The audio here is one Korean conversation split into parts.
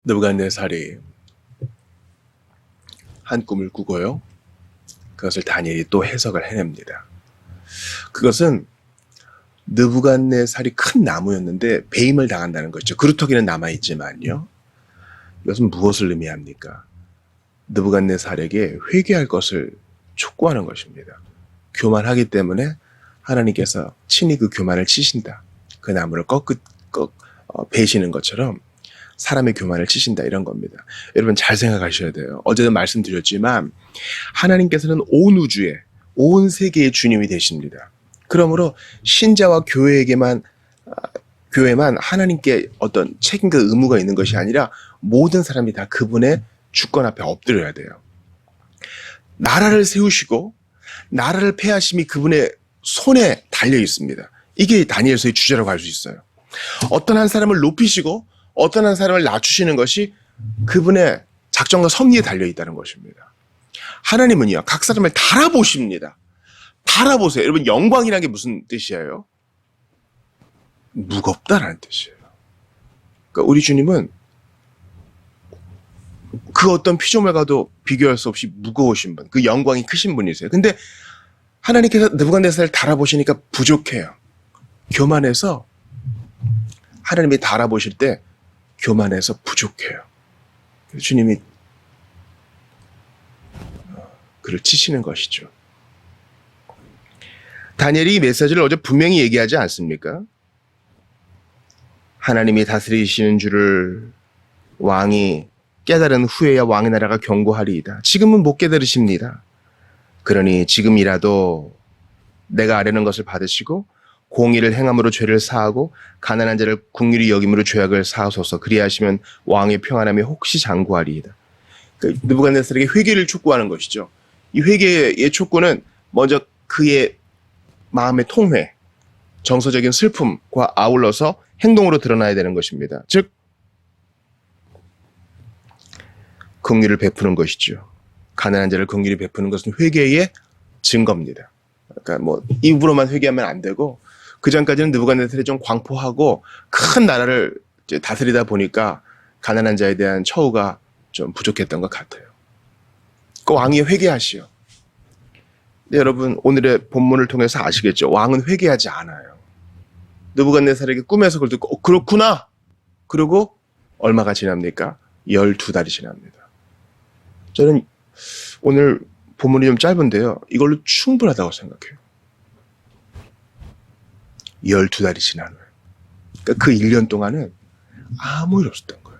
느부갓네살이 한 꿈을 꾸고요. 그것을 다니엘이 또 해석을 해냅니다. 그것은 느부갓네살이 큰 나무였는데 배임을 당한다는 것이죠. 그루터기는 남아있지만요. 이것은 무엇을 의미합니까? 느부갓네살에게 회개할 것을 촉구하는 것입니다. 교만하기 때문에 하나님께서 친히 그 교만을 치신다. 그 나무를 베시는 것처럼 사람의 교만을 치신다, 이런 겁니다. 여러분 잘 생각하셔야 돼요. 어제도 말씀드렸지만 하나님께서는 온 우주의, 온 세계의 주님이 되십니다. 그러므로 신자와 교회만 하나님께 어떤 책임과 의무가 있는 것이 아니라 모든 사람이 다 그분의 주권 앞에 엎드려야 돼요. 나라를 세우시고 나라를 폐하심이 그분의 손에 달려 있습니다. 이게 다니엘서의 주제라고 할 수 있어요. 어떤 한 사람을 높이시고 어떤 한 사람을 낮추시는 것이 그분의 작정과 섭리에 달려 있다는 것입니다. 하나님은요, 각 사람을 달아보십니다. 달아보세요. 여러분, 영광이라는 게 무슨 뜻이에요? 무겁다라는 뜻이에요. 그러니까 우리 주님은 그 어떤 피조물과도 비교할 수 없이 무거우신 분, 그 영광이 크신 분이세요. 근데 하나님께서 느부갓네살을 달아보시니까 부족해요. 교만해서, 하나님이 달아보실 때 교만해서 부족해요. 주님이 그를 치시는 것이죠. 다니엘이 이 메시지를 어제 분명히 얘기하지 않습니까? 하나님이 다스리시는 줄을 왕이 깨달은 후에야 왕의 나라가 견고하리이다. 지금은 못 깨달으십니다. 그러니 지금이라도 내가 아뢰는 것을 받으시고 공의를 행함으로 죄를 사하고 가난한 자를 긍휼히 여김으로 죄악을 사하소서. 그리하시면 왕의 평안함이 혹시 장구하리이다. 그러니까 느부갓네살에게 회개를 촉구하는 것이죠. 이 회개의 촉구는 먼저 그의 마음의 통회, 정서적인 슬픔과 아울러서 행동으로 드러나야 되는 것입니다. 즉 긍휼을 베푸는 것이죠. 가난한 자를 긍휼히 베푸는 것은 회개의 증거입니다. 그러니까 입으로만 회개하면 안 되고, 그 전까지는 느부갓네살이 좀 광포하고 큰 나라를 이제 다스리다 보니까 가난한 자에 대한 처우가 좀 부족했던 것 같아요. 그 왕이 회개하시오. 근데 여러분, 오늘의 본문을 통해서 아시겠죠? 왕은 회개하지 않아요. 느부갓네살에게 꿈에서 그걸 듣고 그렇구나. 그리고 얼마가 지납니까? 12달이 지납니다. 저는 오늘 본문이 좀 짧은데요, 이걸로 충분하다고 생각해요. 12달이 지난 후에. 그러니까 그 1년 동안은 아무 일 없었던 거예요.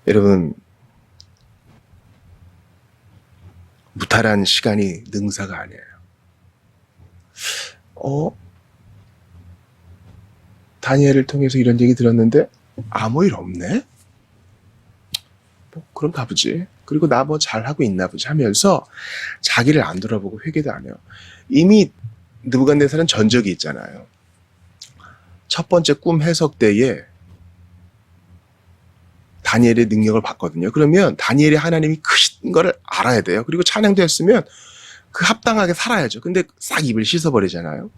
여러분, 무탈한 시간이 능사가 아니에요. 다니엘을 통해서 이런 얘기 들었는데 아무 일 없네? 그럼 가보지. 그리고 나 잘하고 있나 보지 하면서 자기를 안 돌아보고 회개도 안 해요. 이미 느부갓네살은 전적이 있잖아요. 첫 번째 꿈 해석 때에 다니엘의 능력을 봤거든요. 그러면 다니엘이 하나님이 크신 거를 알아야 돼요. 그리고 찬양도 했으면 그 합당하게 살아야죠. 근데 싹 입을 씻어버리잖아요.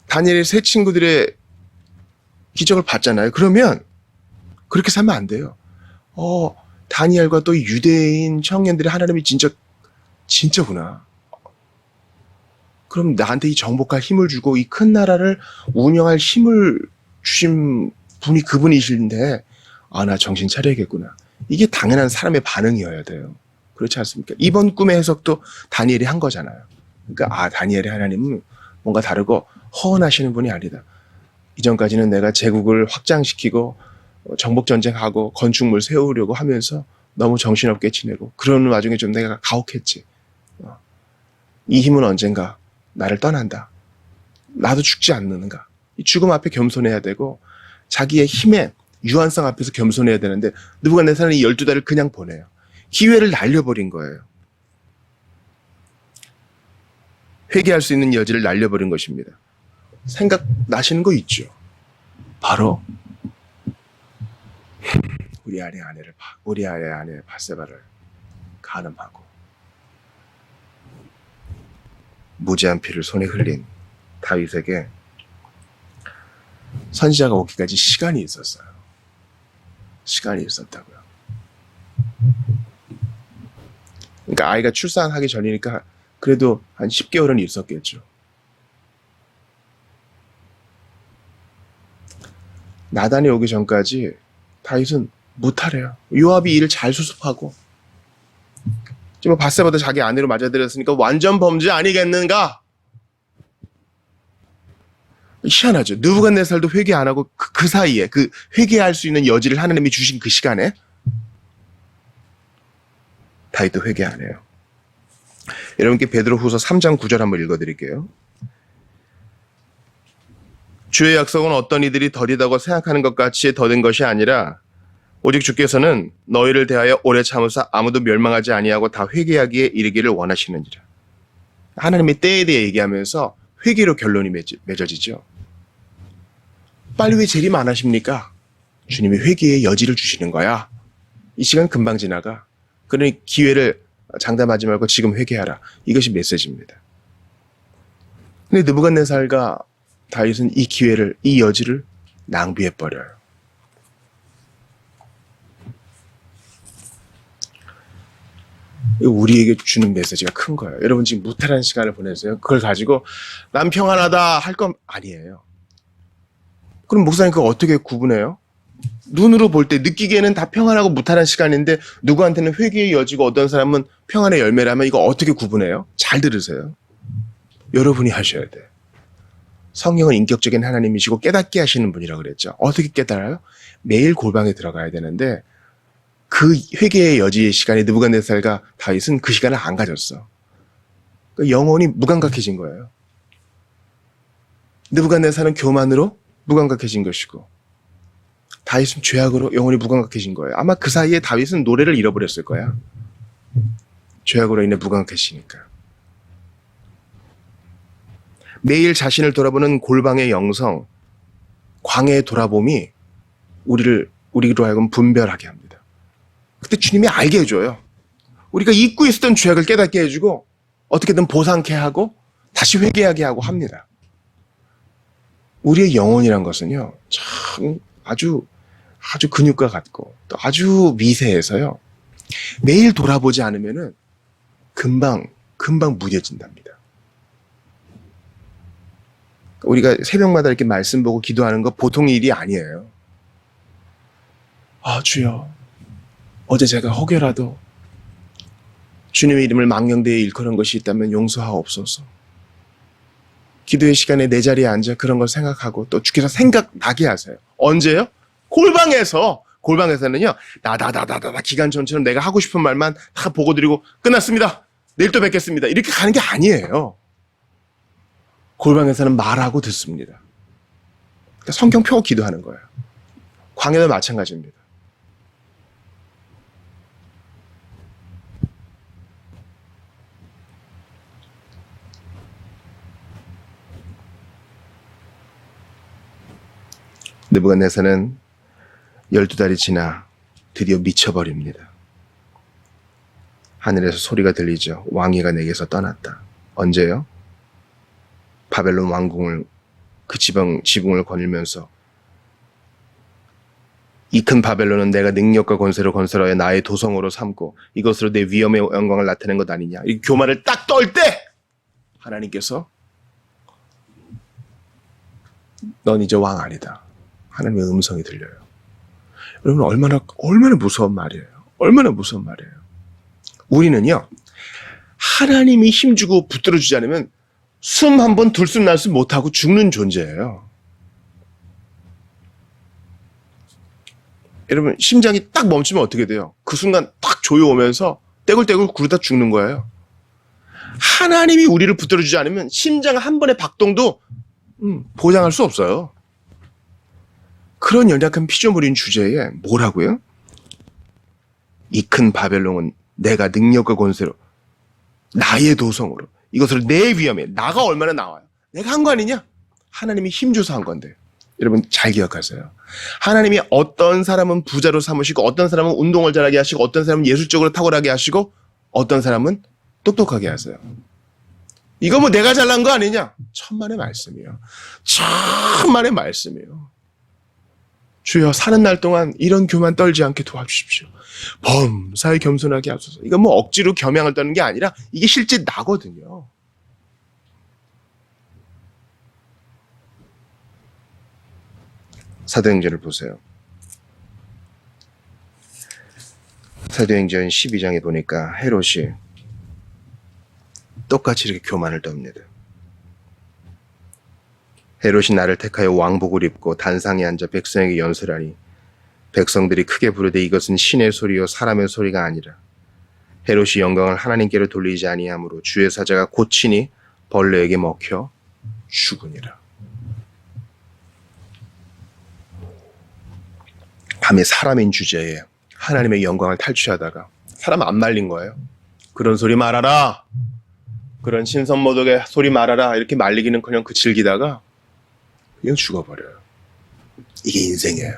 다니엘의 세 친구들의 기적을 봤잖아요. 그러면 그렇게 살면 안 돼요. 다니엘과 또 유대인 청년들이 하나님이 진짜구나. 그럼 나한테 이 정복할 힘을 주고 이 큰 나라를 운영할 힘을 주신 분이 그분이신데, 나 정신 차려야겠구나. 이게 당연한 사람의 반응이어야 돼요. 그렇지 않습니까? 이번 꿈의 해석도 다니엘이 한 거잖아요. 그러니까 다니엘의 하나님은 뭔가 다르고 허언하시는 분이 아니다. 이전까지는 내가 제국을 확장시키고 정복전쟁하고 건축물 세우려고 하면서 너무 정신없게 지내고 그러는 와중에 좀 내가 가혹했지. 이 힘은 언젠가 나를 떠난다. 나도 죽지 않는가. 이 죽음 앞에 겸손해야 되고 자기의 힘의 유한성 앞에서 겸손해야 되는데, 느부갓네살은 이 12달을 그냥 보내요. 기회를 날려버린 거예요. 회개할 수 있는 여지를 날려버린 것입니다. 생각나시는 거 있죠? 바로 우리 아내 바세바를 간음하고 무지한 피를 손에 흘린 다윗에게 선지자가 오기까지 시간이 있었어요. 시간이 있었다고요. 그러니까 아이가 출산하기 전이니까 그래도 한 10개월은 있었겠죠. 나단이 오기 전까지 다윗은 무탈해요. 요압이 일을 잘 수습하고 지금 바세바도 자기 아내로 맞아들였으니까 완전 범죄 아니겠는가? 희한하죠. 느부갓네살도 회개 안 하고 그 사이에 그 회개할 수 있는 여지를 하나님이 주신 그 시간에 다윗도 회개 안 해요. 여러분께 베드로후서 3장 9절 한번 읽어드릴게요. 주의 약속은 어떤 이들이 더디다고 생각하는 것 같이 더딘 것이 아니라 오직 주께서는 너희를 대하여 오래 참으사 아무도 멸망하지 아니하고 다 회개하기에 이르기를 원하시느니라. 하나님의 때에 대해 얘기하면서 회개로 결론이 맺어지죠. 빨리 왜 재림 안 하십니까? 주님이 회개의 여지를 주시는 거야. 이 시간 금방 지나가. 그러니 기회를 장담하지 말고 지금 회개하라. 이것이 메시지입니다. 근데 느부갓네살과 다윗은 이 기회를, 이 여지를 낭비해버려요. 우리에게 주는 메시지가 큰 거예요. 여러분 지금 무탈한 시간을 보내세요. 그걸 가지고 난 평안하다 할 건 아니에요. 그럼 목사님 그거 어떻게 구분해요? 눈으로 볼 때 느끼기에는 다 평안하고 무탈한 시간인데 누구한테는 회개의 여지고 어떤 사람은 평안의 열매라면 이거 어떻게 구분해요? 잘 들으세요. 여러분이 하셔야 돼. 성령은 인격적인 하나님이시고 깨닫게 하시는 분이라고 그랬죠. 어떻게 깨달아요? 매일 골방에 들어가야 되는데 그 회개의 여지의 시간에 느부갓네살과 다윗은 그 시간을 안 가졌어. 그러니까 영혼이 무감각해진 거예요. 느부갓네살은 교만으로 무감각해진 것이고 다윗은 죄악으로 영혼이 무감각해진 거예요. 아마 그 사이에 다윗은 노래를 잃어버렸을 거야. 죄악으로 인해 무감각해지니까. 매일 자신을 돌아보는 골방의 영성, 광해의 돌아봄이 우리로 하여금 분별하게 합니다. 그때 주님이 알게 해줘요. 우리가 잊고 있었던 죄악을 깨닫게 해주고 어떻게든 보상케 하고 다시 회개하게 하고 합니다. 우리의 영혼이란 것은요, 참 아주 근육과 같고 또 아주 미세해서요. 매일 돌아보지 않으면은 금방 무뎌진답니다. 우리가 새벽마다 이렇게 말씀 보고 기도하는 거 보통 일이 아니에요. 아, 주여, 어제 제가 혹여라도 주님의 이름을 망령되이 일컬은 것이 있다면 용서하옵소서. 기도의 시간에 내 자리에 앉아 그런 걸 생각하고 또 주께서 생각나게 하세요. 언제요? 골방에서는요, 나다다다다 기간 전처럼 내가 하고 싶은 말만 다 보고 드리고 끝났습니다. 내일 또 뵙겠습니다. 이렇게 가는 게 아니에요. 골방에서는 말하고 듣습니다. 그러니까 성경 펴고 기도하는 거예요. 광야도 마찬가지입니다. 느부갓네살은 12달이 지나 드디어 미쳐버립니다. 하늘에서 소리가 들리죠. 왕위가 내게서 떠났다. 언제요? 바벨론 왕궁을 그 지붕을 거닐면서 이 큰 바벨론은 내가 능력과 권세로 건설하여 나의 도성으로 삼고 이것으로 내 위엄의 영광을 나타낸 것 아니냐. 이 교만을 딱 떨 때 하나님께서 넌 이제 왕 아니다. 하나님의 음성이 들려요. 여러분 얼마나 무서운 말이에요. 얼마나 무서운 말이에요. 우리는요, 하나님이 힘주고 붙들어주지 않으면 숨 한 번 들숨날숨 못하고 죽는 존재예요. 여러분 심장이 딱 멈추면 어떻게 돼요? 그 순간 딱 조여오면서 떼굴떼굴 굴다 죽는 거예요. 하나님이 우리를 붙들어주지 않으면 심장 한 번의 박동도 보장할 수 없어요. 그런 연약한 피조물인 주제에 뭐라고요? 이 큰 바벨론은 내가 능력과 권세로 나의 도성으로 이것을 내 위엄에 나가 얼마나 나와요. 내가 한 거 아니냐? 하나님이 힘줘서 한 건데. 여러분 잘 기억하세요. 하나님이 어떤 사람은 부자로 삼으시고 어떤 사람은 운동을 잘하게 하시고 어떤 사람은 예술적으로 탁월하게 하시고 어떤 사람은 똑똑하게 하세요. 이거 뭐 내가 잘난 거 아니냐? 천만의 말씀이에요. 천만의 말씀이에요. 주여 사는 날 동안 이런 교만 떨지 않게 도와주십시오. 범사에 겸손하게 하소서. 이건 뭐 억지로 겸양을 떠는 게 아니라 이게 실제 나거든요. 사도행전을 보세요. 사도행전 12장에 보니까 헤롯이 똑같이 이렇게 교만을 떱니다. 헤롯이 나를 택하여 왕복을 입고 단상에 앉아 백성에게 연설하니 백성들이 크게 부르되 이것은 신의 소리요 사람의 소리가 아니라 헤롯이 영광을 하나님께로 돌리지 아니하므로 주의 사자가 고치니 벌레에게 먹혀 죽으니라. 감히 사람인 주제에 하나님의 영광을 탈취하다가 사람 안 말린 거예요. 그런 소리 말아라. 그런 신선모독의 소리 말아라. 이렇게 말리기는커녕 그 즐기다가 그냥 죽어버려요. 이게 인생이에요.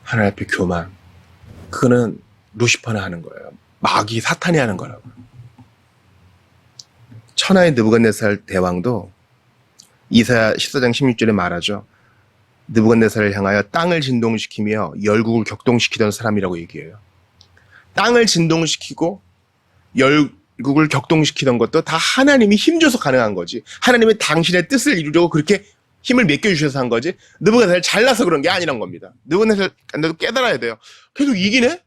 하나님 앞에 교만. 그거는 루시퍼나 하는 거예요. 마귀 사탄이 하는 거라고요. 천하의 느부갓네살 대왕도 이사야 14장 16절에 말하죠. 느부갓네살을 향하여 땅을 진동시키며 열국을 격동시키던 사람이라고 얘기해요. 땅을 진동시키고 열국을 격동시키던 것도 다 하나님이 힘줘서 가능한 거지. 하나님의 당신의 뜻을 이루려고 그렇게 힘을 맡겨주셔서 한 거지. 느부갓네살 잘나서 그런 게 아니란 겁니다. 느부갓네살도 깨달아야 돼요. 계속 이기네?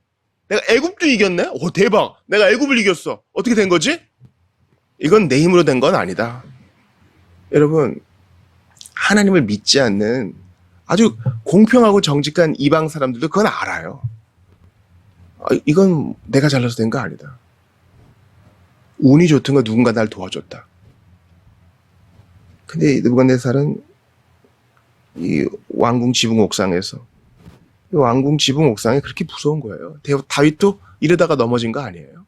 내가 애굽도 이겼네? 오 대박! 내가 애굽을 이겼어. 어떻게 된 거지? 이건 내 힘으로 된 건 아니다. 여러분, 하나님을 믿지 않는 아주 공평하고 정직한 이방 사람들도 그건 알아요. 이건 내가 잘나서 된 거 아니다. 운이 좋든가 누군가 날 도와줬다. 근데 느부갓네살은 이 왕궁 지붕 옥상에서 이 왕궁 지붕 옥상이 그렇게 무서운 거예요. 다윗도 이러다가 넘어진 거 아니에요.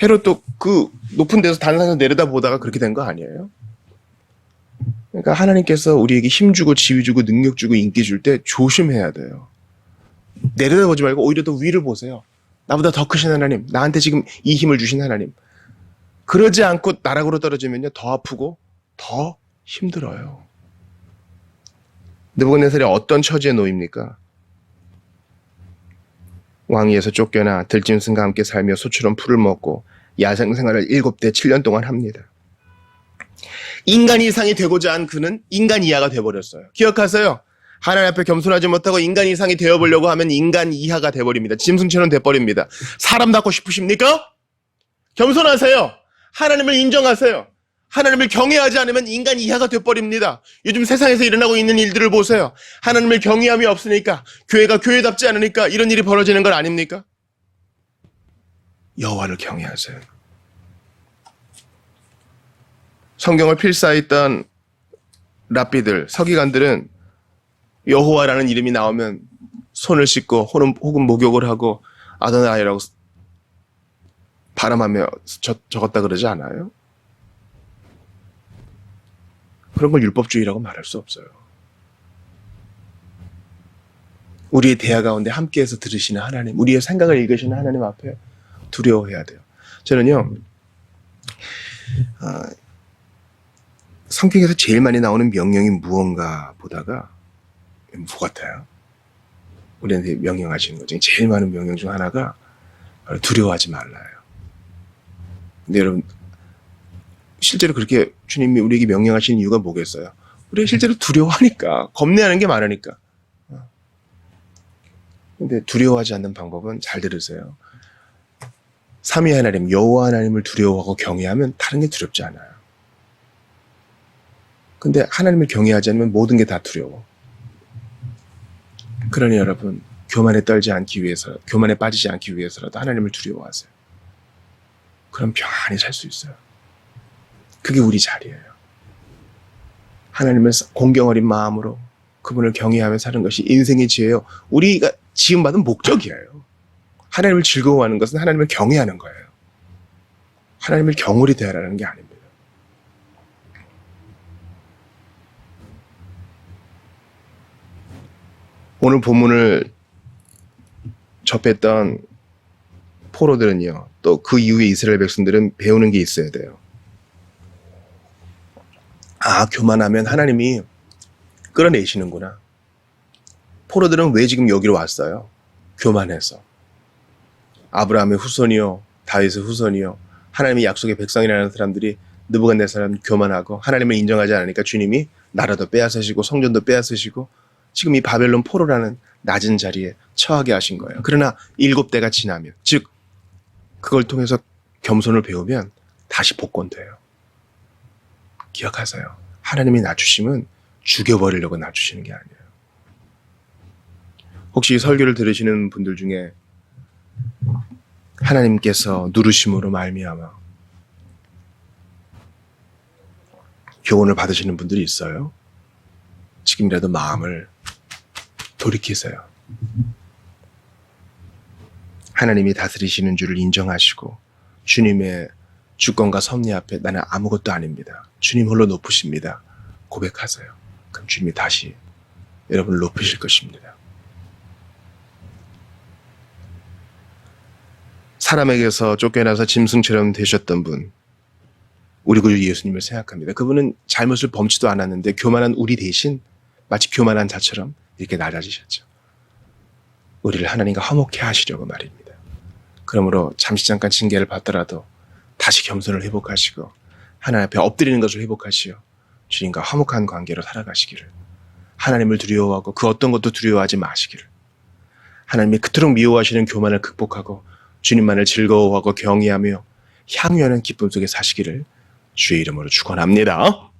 헤롯도 그 높은 데서 단상에서 내려다 보다가 그렇게 된 거 아니에요. 그러니까 하나님께서 우리에게 힘 주고 지위 주고 능력 주고 인기 줄 때 조심해야 돼요. 내려다보지 말고 오히려 더 위를 보세요. 나보다 더 크신 하나님, 나한테 지금 이 힘을 주신 하나님. 그러지 않고 나락으로 떨어지면요 더 아프고 더 힘들어요. 느부갓네살이 어떤 처지에 놓입니까? 왕위에서 쫓겨나 들짐승과 함께 살며 소처럼 풀을 먹고 야생 생활을 7대 7년 동안 합니다. 인간 이상이 되고자 한 그는 인간 이하가 되어버렸어요. 기억하세요. 하나님 앞에 겸손하지 못하고 인간 이상이 되어보려고 하면 인간 이하가 되어버립니다. 짐승처럼 돼버립니다. 사람답고 싶으십니까? 겸손하세요. 하나님을 인정하세요. 하나님을 경외하지 않으면 인간 이하가 돼버립니다. 요즘 세상에서 일어나고 있는 일들을 보세요. 하나님을 경외함이 없으니까, 교회가 교회답지 않으니까 이런 일이 벌어지는 건 아닙니까? 여호와를 경외하세요. 성경을 필사했던 랍비들, 서기관들은 여호와라는 이름이 나오면 손을 씻고 혹은 목욕을 하고 아도나이라고 발음하며 적었다 그러지 않아요? 그런 걸 율법주의라고 말할 수 없어요. 우리의 대화 가운데 함께해서 들으시는 하나님, 우리의 생각을 읽으시는 하나님 앞에 두려워해야 돼요. 저는요, 성경에서 제일 많이 나오는 명령이 무언가 보다가 뭐 같아요? 우리한테 명령하시는 것 중에 제일 많은 명령 중 하나가 두려워하지 말라요. 근데 여러분, 실제로 그렇게 주님이 우리에게 명령하시는 이유가 뭐겠어요? 우리가 실제로 두려워하니까, 겁내하는 게 많으니까. 근데 두려워하지 않는 방법은 잘 들으세요. 삼위 하나님, 여호와 하나님을 두려워하고 경외하면 다른 게 두렵지 않아요. 근데 하나님을 경외하지 않으면 모든 게 다 두려워. 그러니 여러분, 교만에 떨지 않기 위해서, 교만에 빠지지 않기 위해서라도 하나님을 두려워하세요. 그럼 평안히 살 수 있어요. 그게 우리 자리예요. 하나님을 공경 어린 마음으로 그분을 경외하며 사는 것이 인생의 지혜요. 우리가 지음받은 목적이에요. 하나님을 즐거워하는 것은 하나님을 경외하는 거예요. 하나님을 경홀히 대하라는 게 아닙니다. 오늘 본문을 접했던 포로들은요, 또 그 이후에 이스라엘 백성들은 배우는 게 있어야 돼요. 교만하면 하나님이 끌어내시는구나. 포로들은 왜 지금 여기로 왔어요? 교만해서. 아브라함의 후손이요, 다윗의 후손이요, 하나님의 약속의 백성이라는 사람들이 느부갓네살은 교만하고 하나님을 인정하지 않으니까 주님이 나라도 빼앗으시고 성전도 빼앗으시고 지금 이 바벨론 포로라는 낮은 자리에 처하게 하신 거예요. 그러나 7대가 지나면, 즉 그걸 통해서 겸손을 배우면 다시 복권돼요. 기억하세요. 하나님이 낮추심은 죽여버리려고 낮추시는 게 아니에요. 혹시 이 설교를 들으시는 분들 중에 하나님께서 누르심으로 말미암아 교훈을 받으시는 분들이 있어요? 지금이라도 마음을 돌이키세요. 하나님이 다스리시는 줄을 인정하시고 주님의 주권과 섭리 앞에 나는 아무것도 아닙니다. 주님 홀로 높으십니다. 고백하세요. 그럼 주님이 다시 여러분을 높이실 것입니다. 사람에게서 쫓겨나서 짐승처럼 되셨던 분, 우리 구주 예수님을 생각합니다. 그분은 잘못을 범치도 않았는데 교만한 우리 대신 마치 교만한 자처럼 이렇게 낮아지셨죠. 우리를 하나님과 화목해 하시려고 말입니다. 그러므로 잠시 잠깐 징계를 받더라도 다시 겸손을 회복하시고 하나님 앞에 엎드리는 것을 회복하시어 주님과 화목한 관계로 살아가시기를, 하나님을 두려워하고 그 어떤 것도 두려워하지 마시기를, 하나님이 그토록 미워하시는 교만을 극복하고 주님만을 즐거워하고 경외하며 향유하는 기쁨 속에 사시기를 주의 이름으로 축원합니다.